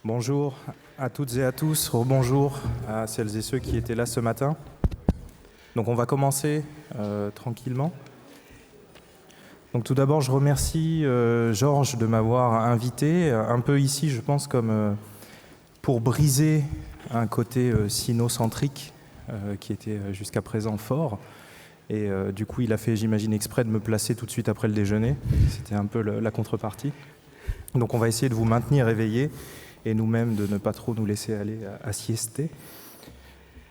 Bonjour à toutes et à tous, rebonjour à celles et ceux qui étaient là ce matin. Donc on va commencer tranquillement. Donc tout d'abord, je remercie Georges de m'avoir invité, un peu ici, je pense, comme pour briser un côté sinocentrique qui était jusqu'à présent fort. Et du coup, il a fait, j'imagine, exprès de me placer tout de suite après le déjeuner. C'était un peu la contrepartie. Donc on va essayer de vous maintenir éveillés et nous-mêmes de ne pas trop nous laisser aller à siester.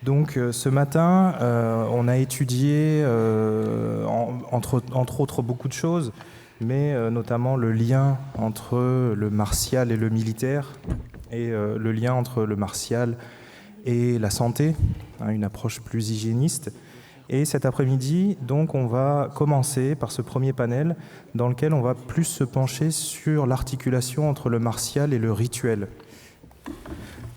Donc ce matin, on a étudié, entre autres, beaucoup de choses, mais notamment le lien entre le martial et le militaire, et le lien entre le martial et la santé, une approche plus hygiéniste. Et cet après-midi, donc, on va commencer par ce premier panel dans lequel on va plus se pencher sur l'articulation entre le martial et le rituel.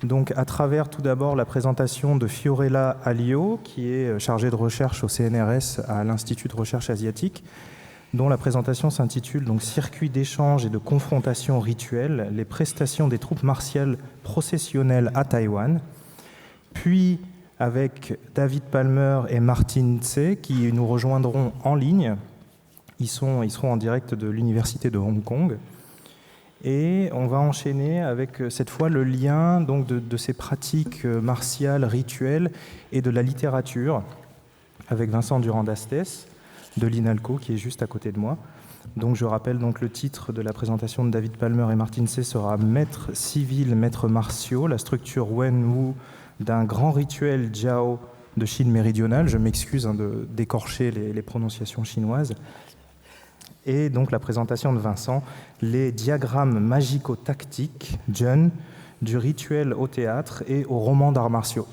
Donc, à travers tout d'abord la présentation de Fiorella Alio, qui est chargée de recherche au CNRS à l'Institut de recherche asiatique, dont la présentation s'intitule donc « Circuit d'échange et de confrontation rituelle, les prestations des troupes martiales processionnelles à Taïwan », puis avec David Palmer et Martin Tse, qui nous rejoindront en ligne. Ils seront en direct de l'Université de Hong Kong. Et on va enchaîner avec cette fois le lien donc, de ces pratiques martiales, rituelles et de la littérature, avec Vincent Durand-Dastès de l'INALCO, qui est juste à côté de moi. Donc je rappelle donc le titre de la présentation de David Palmer et Martin Tse sera « Maîtres civils, maîtres martiaux, la structure Wen-Wu d'un grand rituel Jiao de Chine méridionale ». Je m'excuse d'écorcher les prononciations chinoises. Et donc la présentation de Vincent, les diagrammes magico-tactiques, Jun, du rituel au théâtre et au roman d'arts martiaux.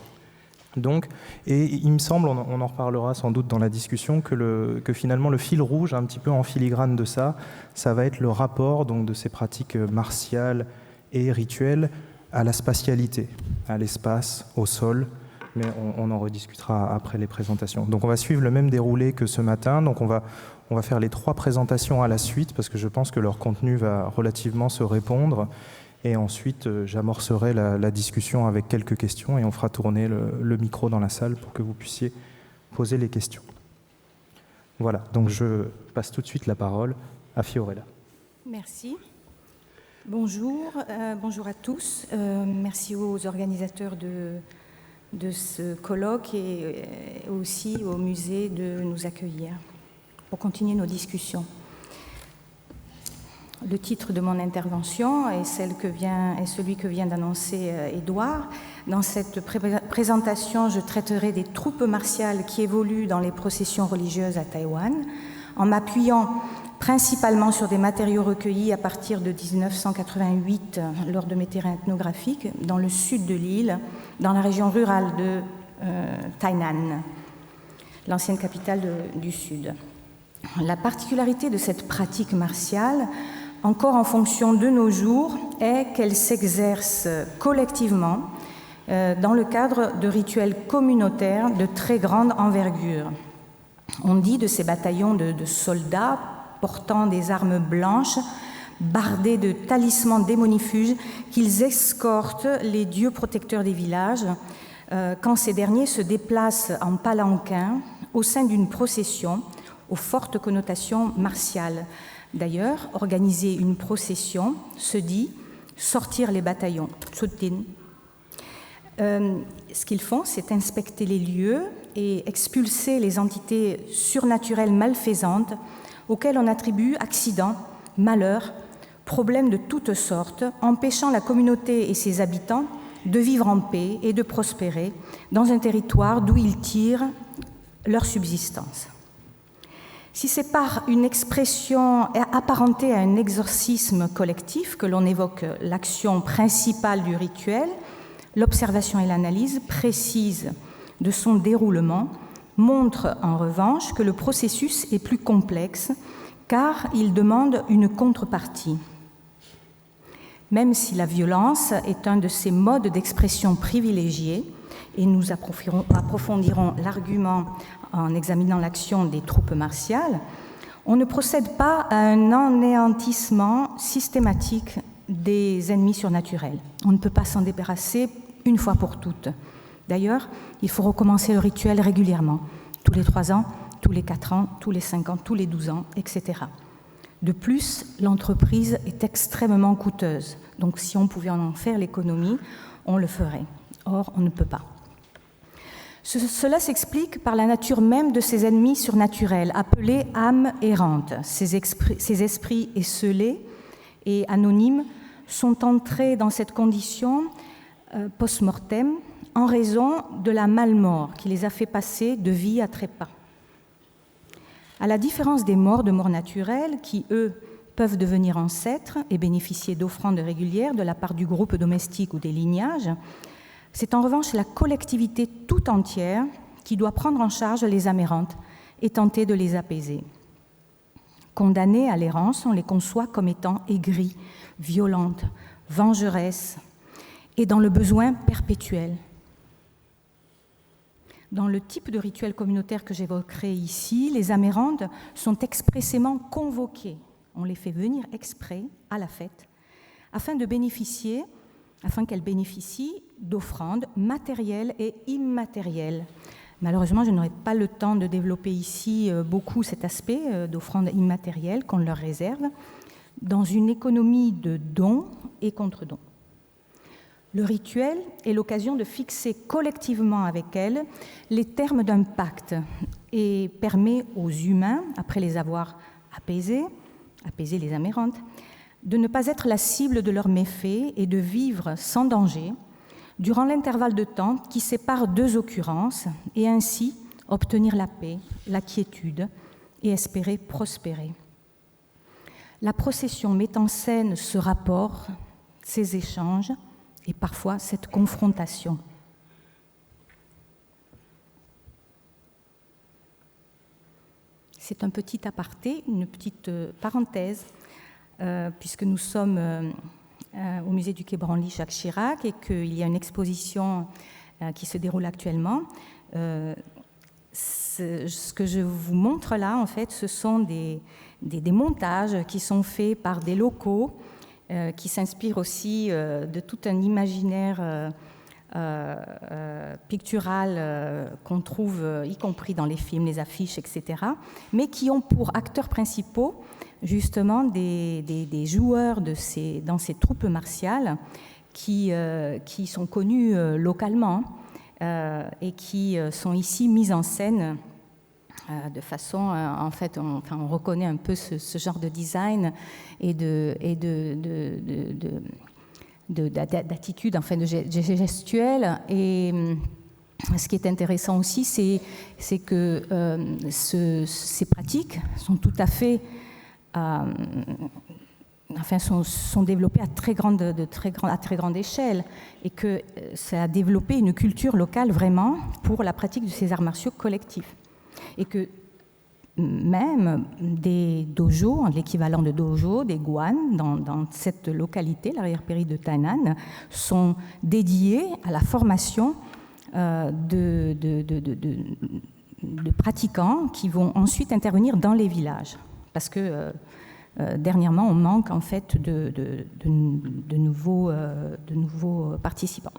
Donc, et il me semble, on en reparlera sans doute dans la discussion, que finalement le fil rouge, un petit peu en filigrane de ça va être le rapport donc, de ces pratiques martiales et rituelles à la spatialité, à l'espace, au sol, mais on en rediscutera après les présentations. Donc on va suivre le même déroulé que ce matin, donc on va faire les 3 présentations à la suite, parce que je pense que leur contenu va relativement se répondre, et ensuite j'amorcerai la discussion avec quelques questions, et on fera tourner le micro dans la salle pour que vous puissiez poser les questions. Voilà, donc je passe tout de suite la parole à Fiorella. Merci. Bonjour à tous. Merci aux organisateurs de ce colloque et aussi au musée de nous accueillir pour continuer nos discussions. Le titre de mon intervention est celui que vient d'annoncer Édouard. Dans cette présentation, je traiterai des troupes martiales qui évoluent dans les processions religieuses à Taïwan, en m'appuyant principalement sur des matériaux recueillis à partir de 1988 lors de mes terrains ethnographiques dans le sud de l'île, dans la région rurale de Tainan, l'ancienne capitale du sud. La particularité de cette pratique martiale, encore en fonction de nos jours, est qu'elle s'exerce collectivement dans le cadre de rituels communautaires de très grande envergure. On dit de ces bataillons de soldats portant des armes blanches, bardés de talismans démonifuges, qu'ils escortent les dieux protecteurs des villages quand ces derniers se déplacent en palanquin au sein d'une procession aux fortes connotations martiales. D'ailleurs, organiser une procession se dit sortir les bataillons, tsutin. Ce qu'ils font, c'est inspecter les lieux et expulser les entités surnaturelles malfaisantes auxquelles on attribue accidents, malheurs, problèmes de toutes sortes, empêchant la communauté et ses habitants de vivre en paix et de prospérer dans un territoire d'où ils tirent leur subsistance. Si c'est par une expression apparentée à un exorcisme collectif que l'on évoque l'action principale du rituel, l'observation et l'analyse précise de son déroulement montrent en revanche que le processus est plus complexe car il demande une contrepartie. Même si la violence est un de ces modes d'expression privilégiés, et nous approfondirons l'argument en examinant l'action des troupes martiales, on ne procède pas à un anéantissement systématique des ennemis surnaturels. On ne peut pas s'en débarrasser une fois pour toutes. D'ailleurs, il faut recommencer le rituel régulièrement, tous les 3 ans, tous les 4 ans, tous les 5 ans, tous les 12 ans, etc. De plus, l'entreprise est extrêmement coûteuse. Donc si on pouvait en faire l'économie, on le ferait. Or, on ne peut pas. Cela s'explique par la nature même de ces ennemis surnaturels, appelés âmes errantes. Ces esprits esseulés et anonymes sont entrés dans cette condition post-mortem en raison de la malmort qui les a fait passer de vie à trépas. À la différence des morts de mort naturelle, qui, eux, peuvent devenir ancêtres et bénéficier d'offrandes régulières de la part du groupe domestique ou des lignages, c'est en revanche la collectivité tout entière qui doit prendre en charge les âmes errantes et tenter de les apaiser. Condamnées à l'errance, on les conçoit comme étant aigries, violentes, vengeresses et dans le besoin perpétuel. Dans le type de rituel communautaire que j'évoquerai ici, les âmes errantes sont expressément convoquées. On les fait venir exprès à la fête afin qu'elles bénéficient d'offrandes matérielles et immatérielles. Malheureusement, je n'aurai pas le temps de développer ici beaucoup cet aspect d'offrandes immatérielles qu'on leur réserve dans une économie de dons et contre-dons. Le rituel est l'occasion de fixer collectivement avec elles les termes d'un pacte et permet aux humains, après les avoir apaisés les âmes errantes, de ne pas être la cible de leurs méfaits et de vivre sans danger durant l'intervalle de temps qui sépare 2 occurrences et ainsi obtenir la paix, la quiétude et espérer prospérer. La procession met en scène ce rapport, ces échanges et parfois cette confrontation. C'est un petit aparté, une petite parenthèse, puisque nous sommes au musée du Quai Branly Jacques Chirac et qu'il y a une exposition qui se déroule actuellement. Ce que je vous montre là, en fait, ce sont des montages qui sont faits par des locaux qui s'inspirent aussi de tout un imaginaire pictural qu'on trouve y compris dans les films, les affiches, etc., mais qui ont pour acteurs principaux justement des joueurs dans ces troupes martiales qui sont connus localement et qui sont ici mises en scène de façon, en fait, on reconnaît un peu ce genre de design et d'attitude, enfin de gestuelle. Et ce qui est intéressant aussi, c'est que ces pratiques sont tout à fait, sont développées à très grande échelle et que ça a développé une culture locale vraiment pour la pratique de ces arts martiaux collectifs. Et que même des dojos, l'équivalent de dojo, des guan, dans cette localité, l'arrière-péri de Tainan, sont dédiés à la formation de pratiquants qui vont ensuite intervenir dans les villages. Parce que dernièrement, on manque en fait de nouveaux participants.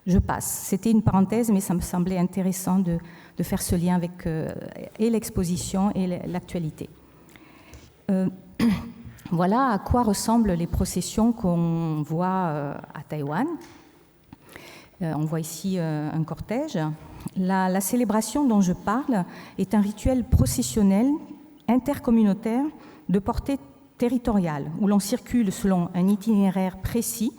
Je passe. C'était une parenthèse, mais ça me semblait intéressant de faire ce lien avec et l'exposition et l'actualité. Voilà à quoi ressemblent les processions qu'on voit à Taïwan. On voit ici un cortège. La célébration dont je parle est un rituel processionnel intercommunautaire de portée territoriale, où l'on circule selon un itinéraire précis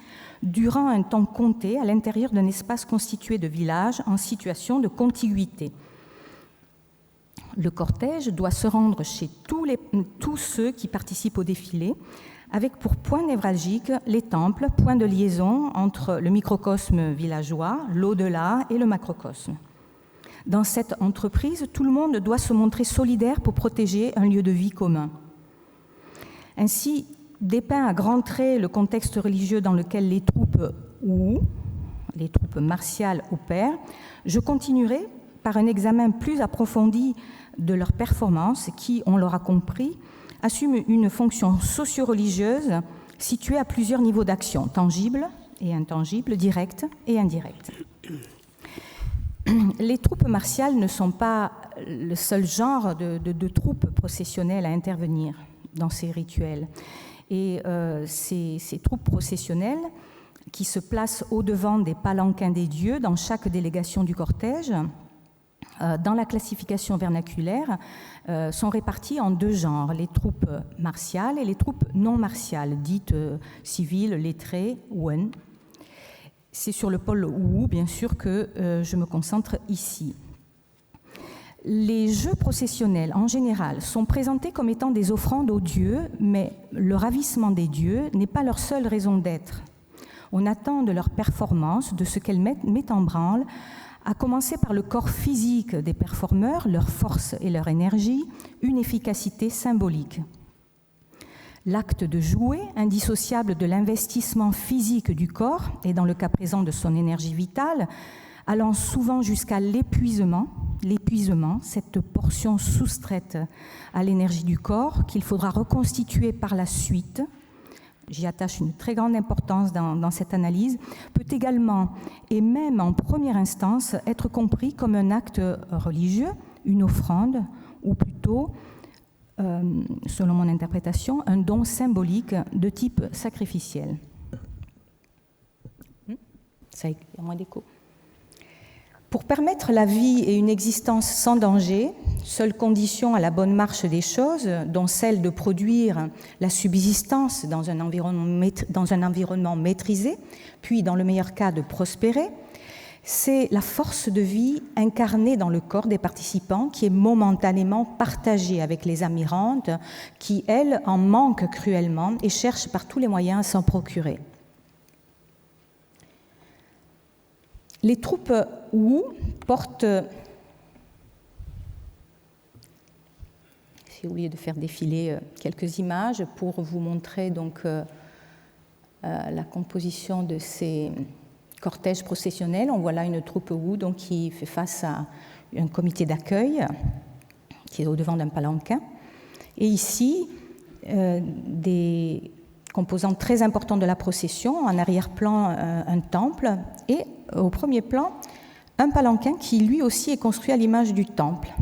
durant un temps compté à l'intérieur d'un espace constitué de villages en situation de contiguïté. Le cortège doit se rendre chez tous ceux qui participent au défilé, avec pour point névralgique les temples, point de liaison entre le microcosme villageois, l'au-delà et le macrocosme. Dans cette entreprise, tout le monde doit se montrer solidaire pour protéger un lieu de vie commun. Ainsi, dépeint à grands traits le contexte religieux dans lequel les troupes martiales opèrent, je continuerai par un examen plus approfondi de leurs performances qui, on l'aura compris, assument une fonction socio-religieuse situées à plusieurs niveaux d'action, tangibles et intangibles, directs et indirects. Les troupes martiales ne sont pas le seul genre de troupes processionnelles à intervenir dans ces rituels. Et ces troupes processionnelles qui se placent au-devant des palanquins des dieux dans chaque délégation du cortège, dans la classification vernaculaire, sont réparties en deux genres, les troupes martiales et les troupes non martiales, dites civiles, lettrées, wen. C'est sur le pôle Wu, bien sûr, que je me concentre ici. Les jeux processionnels, en général, sont présentés comme étant des offrandes aux dieux, mais le ravissement des dieux n'est pas leur seule raison d'être. On attend de leur performance, de ce qu'elles mettent en branle, à commencer par le corps physique des performeurs, leur force et leur énergie, une efficacité symbolique. L'acte de jouer, indissociable de l'investissement physique du corps, et dans le cas présent de son énergie vitale, allant souvent jusqu'à l'épuisement, cette portion soustraite à l'énergie du corps qu'il faudra reconstituer par la suite, j'y attache une très grande importance dans cette analyse, peut également, et même en première instance, être compris comme un acte religieux, une offrande, ou plutôt, selon mon interprétation, un don symbolique de type sacrificiel. Ça, il y a moins d'écho. Pour permettre la vie et une existence sans danger, seule condition à la bonne marche des choses, dont celle de produire la subsistance dans un environnement maîtrisé, puis dans le meilleur cas de prospérer, c'est la force de vie incarnée dans le corps des participants qui est momentanément partagée avec les amirantes qui, elles, en manquent cruellement et cherchent par tous les moyens à s'en procurer. Les troupes Wu portent, j'ai oublié de faire défiler quelques images pour vous montrer donc la composition de ces cortèges processionnels. On voit là une troupe Wu donc, qui fait face à un comité d'accueil qui est au-devant d'un palanquin. Et ici, des composants très importants de la procession, en arrière-plan un temple et au premier plan un palanquin qui lui aussi est construit à l'image du temple.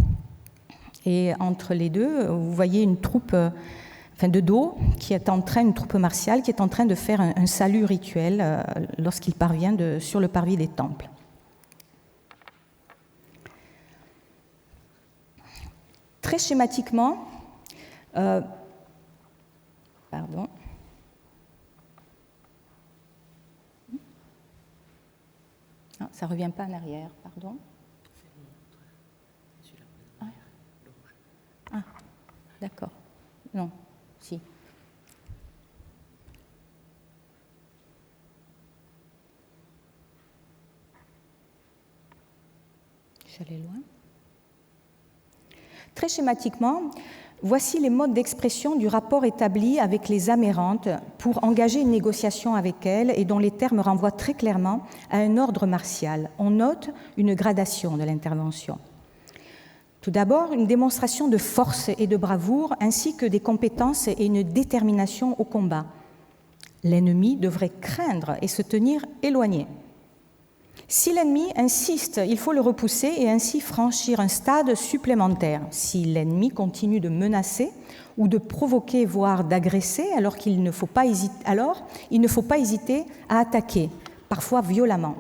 Et entre les deux, vous voyez une troupe de dos qui est en train, une troupe martiale qui est en train de faire un salut rituel lorsqu'il parvient sur le parvis des temples. Très schématiquement, Ah, ça ne revient pas en arrière, pardon. Ah, d'accord. Non, si. J'allais loin. Très schématiquement, voici les modes d'expression du rapport établi avec les amérantes pour engager une négociation avec elles et dont les termes renvoient très clairement à un ordre martial. On note une gradation de l'intervention. Tout d'abord, une démonstration de force et de bravoure ainsi que des compétences et une détermination au combat. L'ennemi devrait craindre et se tenir éloigné. Si l'ennemi insiste, il faut le repousser et ainsi franchir un stade supplémentaire. Si l'ennemi continue de menacer ou de provoquer, voire d'agresser, alors il ne faut pas hésiter à attaquer, parfois violemment.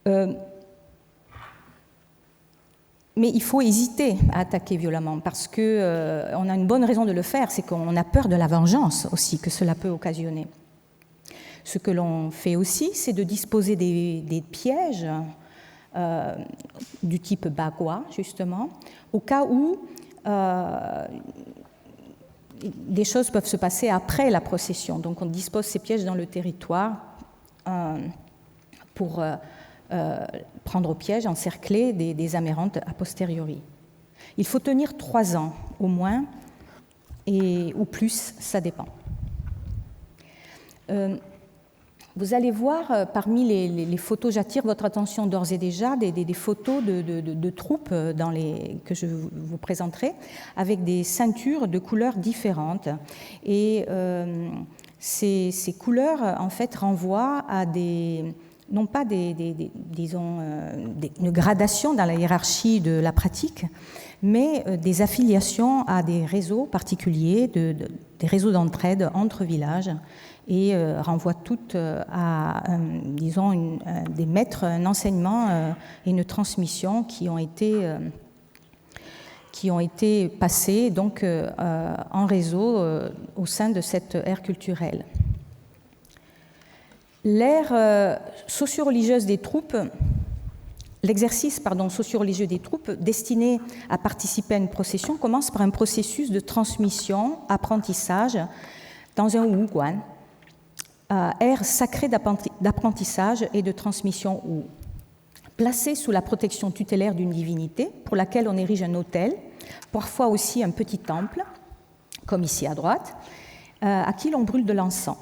Mais il faut hésiter à attaquer violemment parce qu'on a une bonne raison de le faire, c'est qu'on a peur de la vengeance aussi que cela peut occasionner. Ce que l'on fait aussi, c'est de disposer des pièges du type bagua, justement, au cas où des choses peuvent se passer après la procession. Donc on dispose ces pièges dans le territoire pour prendre au piège, encercler des amérantes a posteriori. Il faut tenir 3 ans au moins, ou plus, ça dépend. Vous allez voir parmi les photos, j'attire votre attention d'ores et déjà, des photos de troupes que je vous présenterai, avec des ceintures de couleurs différentes. Et ces couleurs, en fait, renvoient à non pas disons, une gradation dans la hiérarchie de la pratique, mais des affiliations à des réseaux particuliers, des réseaux d'entraide entre villages, et renvoient toutes à, disons, des maîtres, un enseignement et une transmission qui ont été passés donc, en réseau au sein de cette ère culturelle. L'ère socio-religieuse des troupes, l'exercice socio-religieux des troupes destiné à participer à une procession commence par un processus de transmission, apprentissage dans un wuguan, ère sacrée d'apprentissage et de transmission Wu, placée sous la protection tutélaire d'une divinité pour laquelle on érige un autel, parfois aussi un petit temple, comme ici à droite, à qui l'on brûle de l'encens.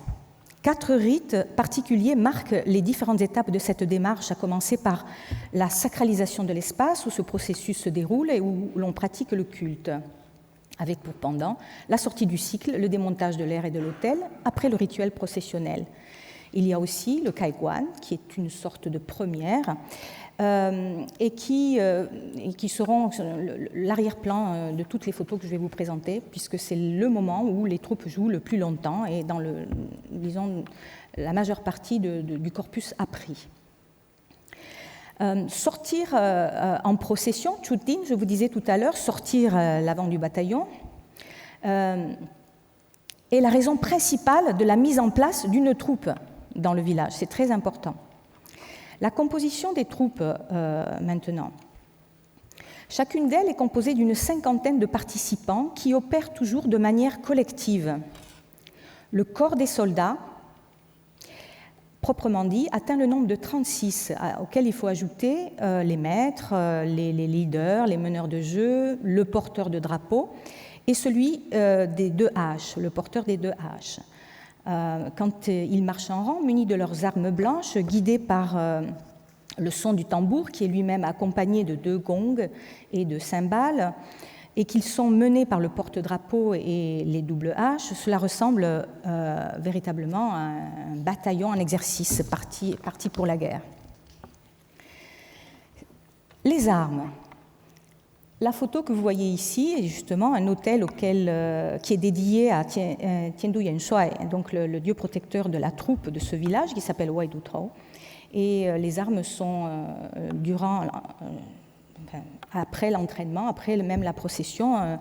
4 rites particuliers marquent les différentes étapes de cette démarche, à commencer par la sacralisation de l'espace où ce processus se déroule et où l'on pratique le culte, avec pour pendant la sortie du cycle, le démontage de l'aire et de l'autel, après le rituel processionnel. Il y a aussi le kaiguan, qui est une sorte de première, et qui seront l'arrière-plan de toutes les photos que je vais vous présenter, puisque c'est le moment où les troupes jouent le plus longtemps et dans disons, la majeure partie du corpus appris. Sortir en procession, Chudin, je vous disais tout à l'heure, sortir l'avant du bataillon, est la raison principale de la mise en place d'une troupe dans le village. C'est très important. La composition des troupes, maintenant. Chacune d'elles est composée d'une 50aine de participants qui opèrent toujours de manière collective. Le corps des soldats, proprement dit, atteint le nombre de 36, auquel il faut ajouter les maîtres, les leaders, les meneurs de jeu, le porteur de drapeau et celui des 2 haches, le porteur des 2 haches. Quand ils marchent en rang, munis de leurs armes blanches, guidés par le son du tambour, qui est lui-même accompagné de 2 gongs et de cymbales, et qu'ils sont menés par le porte-drapeau et les doubles haches, cela ressemble véritablement à un bataillon en exercice parti pour la guerre. Les armes. La photo que vous voyez ici est justement un autel qui est dédié à Tiandu Yanshuai, donc le dieu protecteur de la troupe de ce village qui s'appelle Waidutrao. Et les armes sont, après l'entraînement, après même la procession,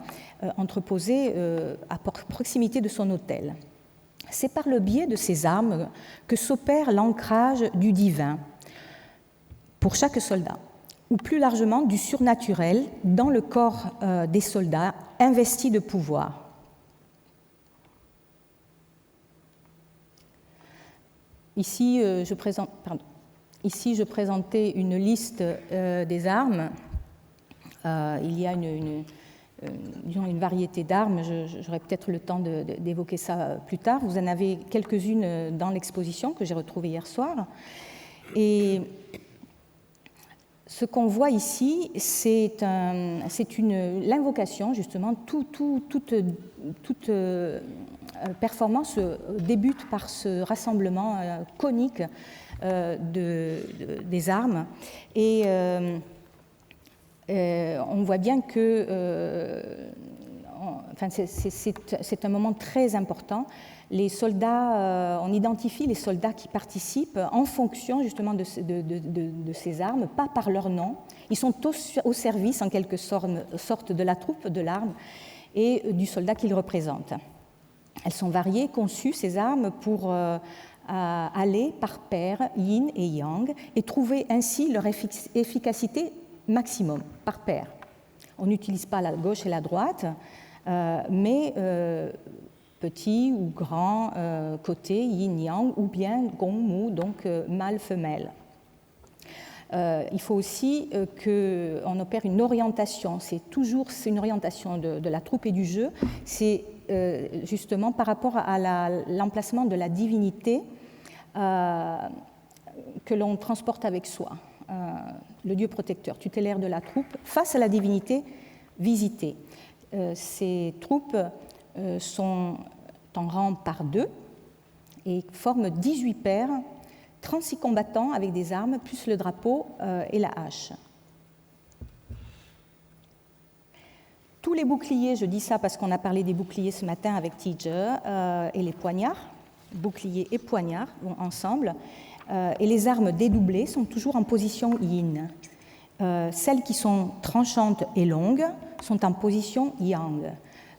entreposées à proximité de son autel. C'est par le biais de ces armes que s'opère l'ancrage du divin pour chaque soldat, ou plus largement du surnaturel dans le corps des soldats investis de pouvoir. Ici, je présentais une liste des armes. Il y a une variété d'armes, j'aurai peut-être le temps d'évoquer ça plus tard. Vous en avez quelques-unes dans l'exposition que j'ai retrouvée hier soir. Et ce qu'on voit ici, c'est l'invocation, justement. Toute performance débute par ce rassemblement conique des armes. Et on voit bien que c'est un moment très important. Les soldats, on identifie les soldats qui participent en fonction justement de ces armes, pas par leur nom. Ils sont au service en quelque sorte de la troupe, de l'arme et du soldat qu'ils représentent. Elles sont variées, conçues, ces armes, pour aller par paire, yin et yang, et trouver ainsi leur efficacité maximum, par paire. On n'utilise pas la gauche et la droite, mais petit ou grand côté, yin-yang, ou bien gong-mu, donc mâle-femelle. Il faut aussi qu'on opère une orientation, c'est une orientation de la troupe et du jeu, c'est justement par rapport à l'emplacement de la divinité que l'on transporte avec soi, le dieu protecteur, tutélaire de la troupe, face à la divinité visitée. Ces troupes sont en rang par deux et forment 18 paires, 36 combattants avec des armes, plus le drapeau et la hache. Tous les boucliers, je dis ça parce qu'on a parlé des boucliers ce matin avec Teacher, et les poignards, boucliers et poignards vont ensemble, et les armes dédoublées sont toujours en position yin. Celles qui sont tranchantes et longues sont en position yang.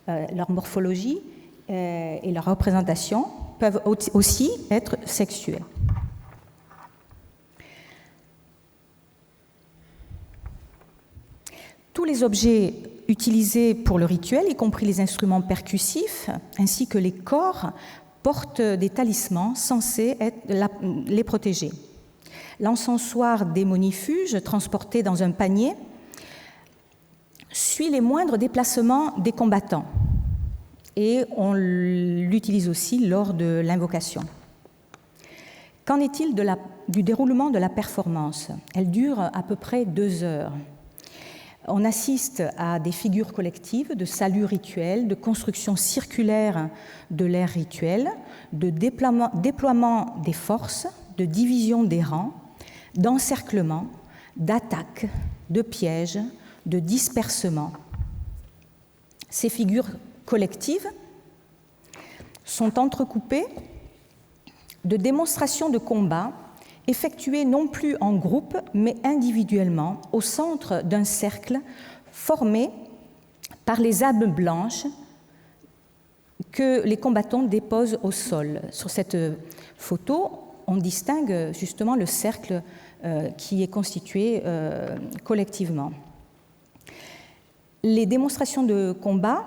Leur morphologie et leur représentation peuvent aussi être sexuées. Tous les objets utilisés pour le rituel, y compris les instruments percussifs, ainsi que les corps, portent des talismans censés les protéger. L'encensoir démonifuge, transporté dans un panier, suit les moindres déplacements des combattants et on l'utilise aussi lors de l'invocation. Qu'en est-il du déroulement de la performance? Elle dure à peu près 2 heures. On assiste à des figures collectives de salut rituel, de construction circulaire de l'ère rituelle, de déploiement des forces, de division des rangs, d'encerclement, d'attaque, de pièges, de dispersement. Ces figures collectives sont entrecoupées de démonstrations de combat effectuées non plus en groupe, mais individuellement, au centre d'un cercle formé par les âmes blanches que les combattants déposent au sol. Sur cette photo, on distingue justement le cercle qui est constitué collectivement. Les démonstrations de combat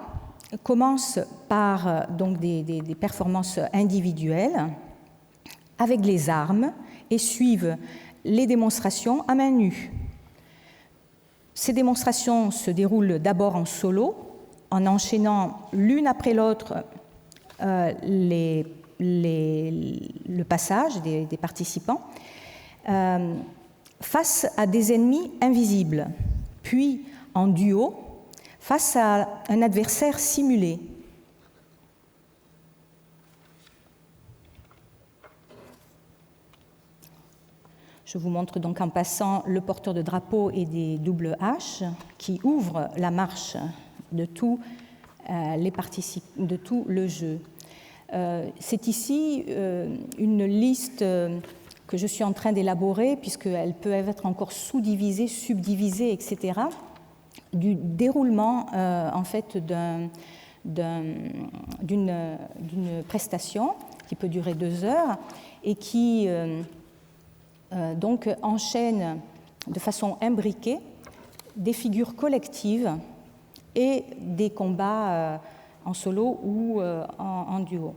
commencent par donc des performances individuelles avec les armes et suivent les démonstrations à main nue. Ces démonstrations se déroulent d'abord en solo, en enchaînant l'une après l'autre le passage des participants face à des ennemis invisibles, puis en duo face à un adversaire simulé. Je vous montre donc en passant le porteur de drapeau et des doubles haches qui ouvrent la marche de tout le jeu. C'est ici une liste que je suis en train d'élaborer, puisqu'elle peut être encore sous-divisée, subdivisée, etc., du déroulement en fait d'une prestation qui peut durer 2 heures et qui donc enchaîne de façon imbriquée des figures collectives et des combats en solo ou en duo.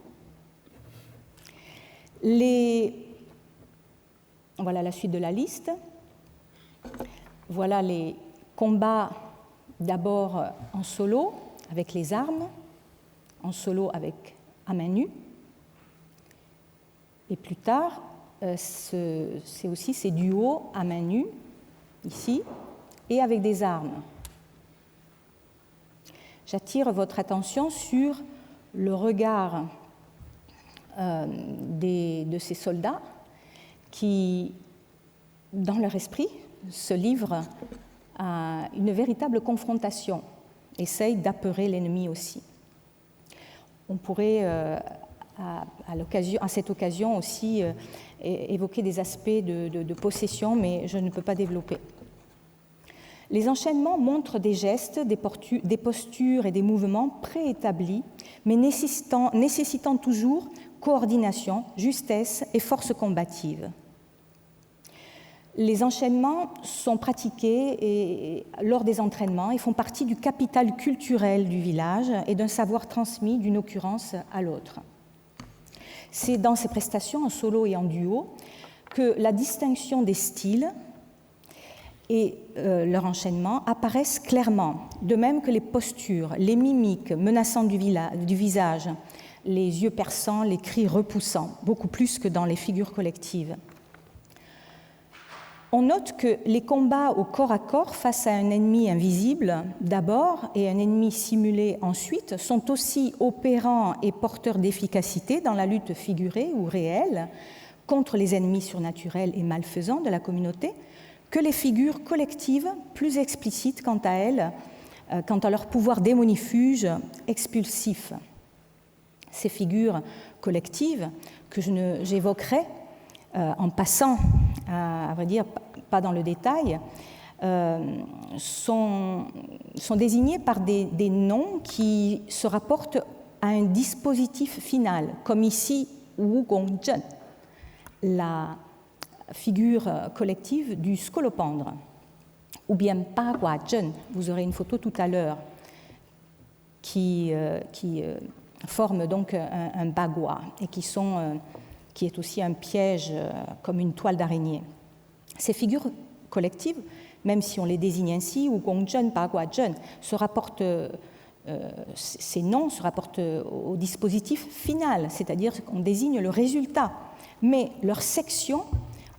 Voilà la suite de la liste. Voilà les combats d'abord en solo avec les armes, en solo à main nue, et plus tard, c'est aussi ces duos à main nue, ici, et avec des armes. J'attire votre attention sur le regard de ces soldats qui, dans leur esprit, se livrent à une véritable confrontation, essayent d'apeurer l'ennemi aussi. On pourrait, à cette occasion aussi, évoquer des aspects de possession, mais je ne peux pas développer. Les enchaînements montrent des gestes, des postures et des mouvements préétablis, mais nécessitant toujours coordination, justesse et force combative. Les enchaînements sont pratiqués lors des entraînements et font partie du capital culturel du village et d'un savoir transmis d'une occurrence à l'autre. C'est dans ces prestations, en solo et en duo, que la distinction des styles et leur enchaînement apparaissent clairement, de même que les postures, les mimiques menaçantes du visage, les yeux perçants, les cris repoussants, beaucoup plus que dans les figures collectives. On note que les combats au corps à corps face à un ennemi invisible d'abord et un ennemi simulé ensuite sont aussi opérants et porteurs d'efficacité dans la lutte figurée ou réelle contre les ennemis surnaturels et malfaisants de la communauté que les figures collectives plus explicites quant à elles, quant à leur pouvoir démonifuge expulsif. Ces figures collectives que j'évoquerai en passant, à vrai dire, pas dans le détail, sont désignés par des noms qui se rapportent à un dispositif final, comme ici Wu Gong Zhen, la figure collective du scolopendre, ou bien Pa Gua Zhen, vous aurez une photo tout à l'heure, qui forme donc un bagua et qui est aussi un piège comme une toile d'araignée. Ces figures collectives, même si on les désigne ainsi, ou Gongzhen, Pa Gua Zhen, ces noms se rapportent au dispositif final, c'est-à-dire qu'on désigne le résultat, mais leurs sections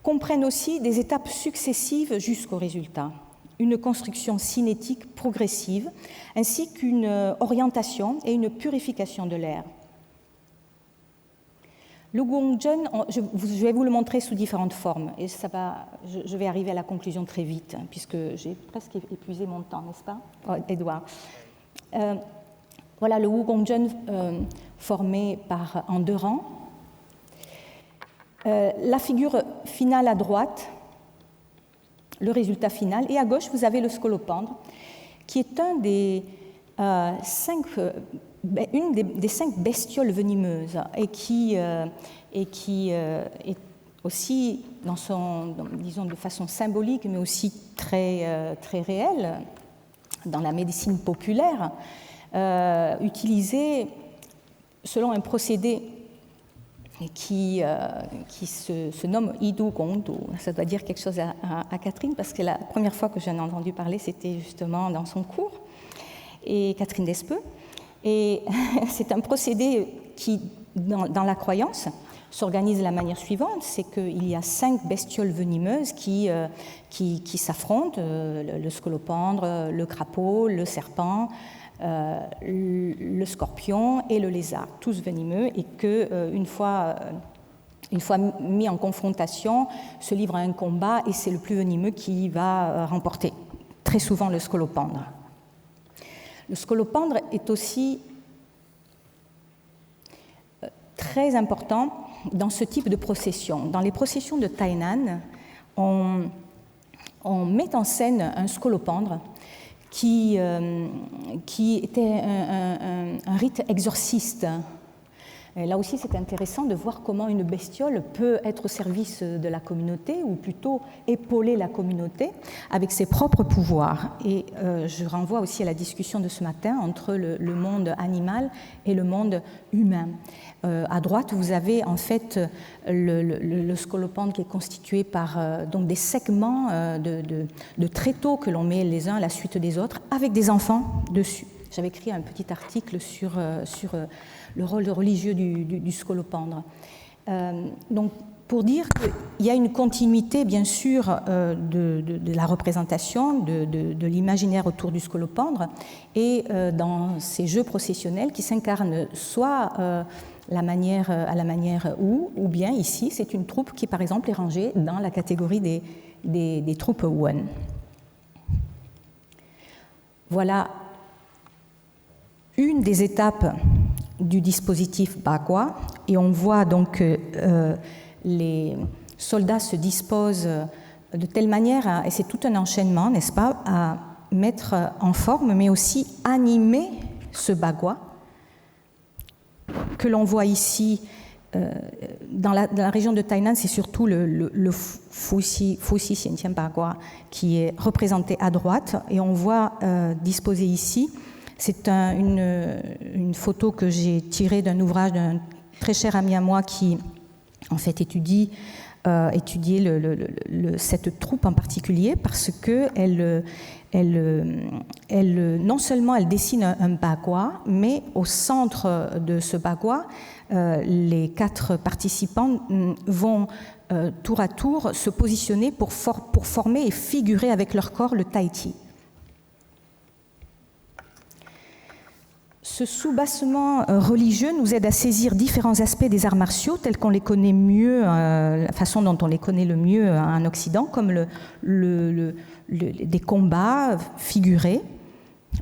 comprennent aussi des étapes successives jusqu'au résultat, une construction cinétique progressive, ainsi qu'une orientation et une purification de l'air. Le Gongzhen, je vais vous le montrer sous différentes formes, et je vais arriver à la conclusion très vite, puisque j'ai presque épuisé mon temps, n'est-ce pas, Edouard? Voilà le Wu Gongzhen formé en 2 rangs. La figure finale à droite, le résultat final, et à gauche, vous avez le scolopendre, qui est une des 5 bestioles venimeuses et qui est aussi, disons de façon symbolique, mais aussi très réelle, dans la médecine populaire, utilisée selon un procédé qui se nomme Idu Gongdu. Ça doit dire quelque chose à Catherine, parce que la première fois que j'en ai entendu parler, c'était justement dans son cours, et Catherine Despeux. Et c'est un procédé qui, dans la croyance, s'organise de la manière suivante, c'est qu'il y a 5 bestioles venimeuses qui s'affrontent, le scolopendre, le crapaud, le serpent, le scorpion et le lézard, tous venimeux, et qu'une fois mis en confrontation, se livrent à un combat, et c'est le plus venimeux qui va remporter, très souvent le scolopendre. Le scolopendre est aussi très important dans ce type de procession. Dans les processions de Tainan, on met en scène un scolopendre qui était un rite exorciste. Et là aussi, c'est intéressant de voir comment une bestiole peut être au service de la communauté, ou plutôt épauler la communauté avec ses propres pouvoirs. Et je renvoie aussi à la discussion de ce matin entre le monde animal et le monde humain. À droite, vous avez en fait le scolopendre qui est constitué par donc des segments de tréteaux que l'on met les uns à la suite des autres, avec des enfants dessus. J'avais écrit un petit article sur le rôle religieux du scolopendre. Donc, pour dire qu'il y a une continuité, bien sûr, de la représentation, de l'imaginaire autour du scolopendre, et dans ces jeux processionnels qui s'incarnent soit à la manière ou bien ici, c'est une troupe qui, par exemple, est rangée dans la catégorie des troupes Wen. Voilà une des étapes du dispositif Bagua, et on voit donc que les soldats se disposent de telle manière, et c'est tout un enchaînement, n'est-ce pas, à mettre en forme, mais aussi animer ce Bagua, que l'on voit ici dans la région de Tainan. C'est surtout le Fuxi Xianqian Bagua qui est représenté à droite, et on voit disposé ici. C'est une photo que j'ai tirée d'un ouvrage d'un très cher ami à moi qui, en fait, étudie étudier cette troupe en particulier parce que non seulement elle dessine un bagua, mais au centre de ce bagua, les 4 participants vont tour à tour se positionner pour former et figurer avec leur corps le Tahiti. Ce soubassement religieux nous aide à saisir différents aspects des arts martiaux tels qu'on les connaît mieux, la façon dont on les connaît le mieux en Occident, comme des combats figurés,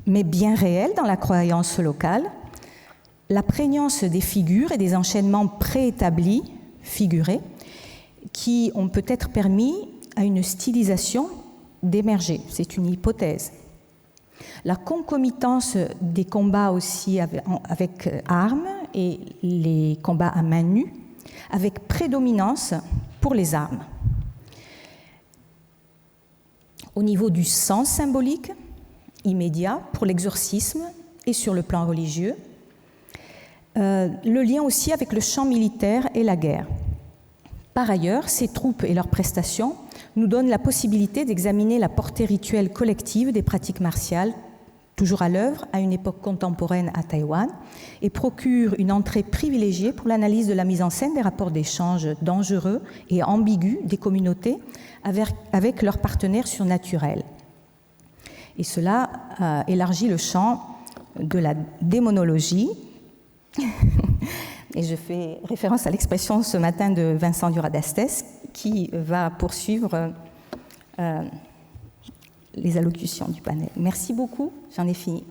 mais bien réels dans la croyance locale, la prégnance des figures et des enchaînements préétablis, figurés, qui ont peut-être permis à une stylisation d'émerger. C'est une hypothèse. La concomitance des combats aussi avec armes et les combats à main nue, avec prédominance pour les armes. Au niveau du sens symbolique, immédiat pour l'exorcisme et sur le plan religieux, le lien aussi avec le champ militaire et la guerre. Par ailleurs, ces troupes et leurs prestations nous donnent la possibilité d'examiner la portée rituelle collective des pratiques martiales, toujours à l'œuvre à une époque contemporaine à Taïwan, et procurent une entrée privilégiée pour l'analyse de la mise en scène des rapports d'échange dangereux et ambigus des communautés avec leurs partenaires surnaturels. Et cela élargit le champ de la démonologie. Et je fais référence à l'expression ce matin de Vincent Dura-Dastes qui va poursuivre les allocutions du panel. Merci beaucoup, j'en ai fini.